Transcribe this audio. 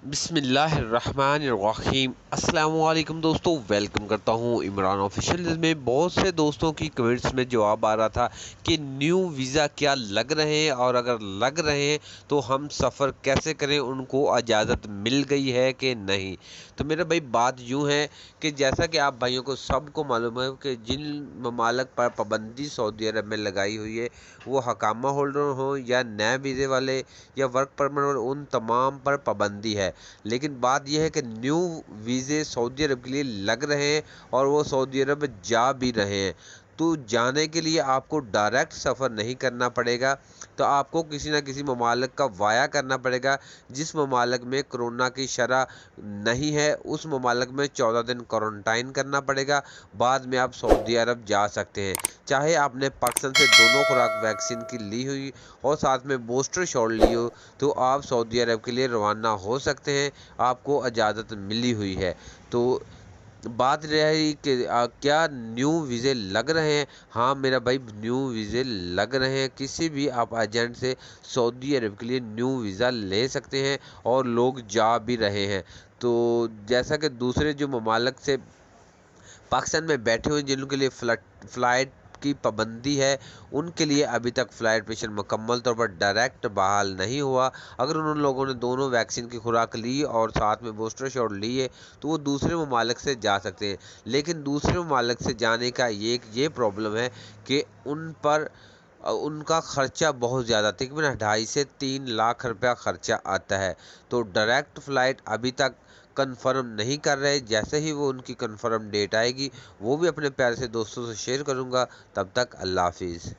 بسم اللہ الرحمن الرحیم۔ السلام علیکم دوستو، ویلکم کرتا ہوں عمران آفیشیل میں۔ بہت سے دوستوں کی کمنٹس میں جواب آ رہا تھا کہ نیو ویزا کیا لگ رہے ہیں، اور اگر لگ رہے ہیں تو ہم سفر کیسے کریں، ان کو اجازت مل گئی ہے کہ نہیں۔ تو میرا بھائی بات یوں ہے کہ جیسا کہ آپ بھائیوں کو سب کو معلوم ہے کہ جن ممالک پر پابندی سعودی عرب میں لگائی ہوئی ہے، وہ حکامہ ہولڈر ہوں یا نئے ویزے والے یا ورک پرمٹ والے، ان تمام پر پابندی ہے۔ لیکن بات یہ ہے کہ نیو ویزے سعودی عرب کے لیے لگ رہے ہیں اور وہ سعودی عرب جا بھی رہے ہیں۔ تو جانے کے لیے آپ کو ڈائریکٹ سفر نہیں کرنا پڑے گا، تو آپ کو کسی نہ کسی ممالک کا وایا کرنا پڑے گا۔ جس ممالک میں کرونا کی شرح نہیں ہے، اس ممالک میں 14 دن کوارنٹائن کرنا پڑے گا، بعد میں آپ سعودی عرب جا سکتے ہیں۔ چاہے آپ نے پاکستان سے دونوں خوراک ویکسین کی لی ہوئی اور ساتھ میں بوسٹر شاٹ لی ہو، تو آپ سعودی عرب کے لیے روانہ ہو سکتے ہیں، آپ کو اجازت ملی ہوئی ہے۔ تو بات رہی کہ کیا نیو ویزے لگ رہے ہیں؟ ہاں میرا بھائی، نیو ویزے لگ رہے ہیں۔ کسی بھی آپ ایجنٹ سے سعودی عرب کے لیے نیو ویزا لے سکتے ہیں اور لوگ جا بھی رہے ہیں۔ تو جیسا کہ دوسرے جو ممالک سے پاکستان میں بیٹھے ہوئے جن کے لیے فلائٹ کی پابندی ہے، ان کے لیے ابھی تک فلائٹ مشن مکمل طور پر ڈائریکٹ بحال نہیں ہوا۔ اگر ان لوگوں نے دونوں ویکسین کی خوراک لی اور ساتھ میں بوسٹر شاٹ لیے تو وہ دوسرے ممالک سے جا سکتے ہیں۔ لیکن دوسرے ممالک سے جانے کا یہ پرابلم ہے کہ ان کا خرچہ بہت زیادہ، تقریباً 2.5 سے 3 لاکھ روپیہ خرچہ آتا ہے۔ تو ڈائریکٹ فلائٹ ابھی تک کنفرم نہیں کر رہے۔ جیسے ہی وہ ان کی کنفرم ڈیٹ آئے گی، وہ بھی اپنے پیارے سے دوستوں سے شیئر کروں گا۔ تب تک اللہ حافظ۔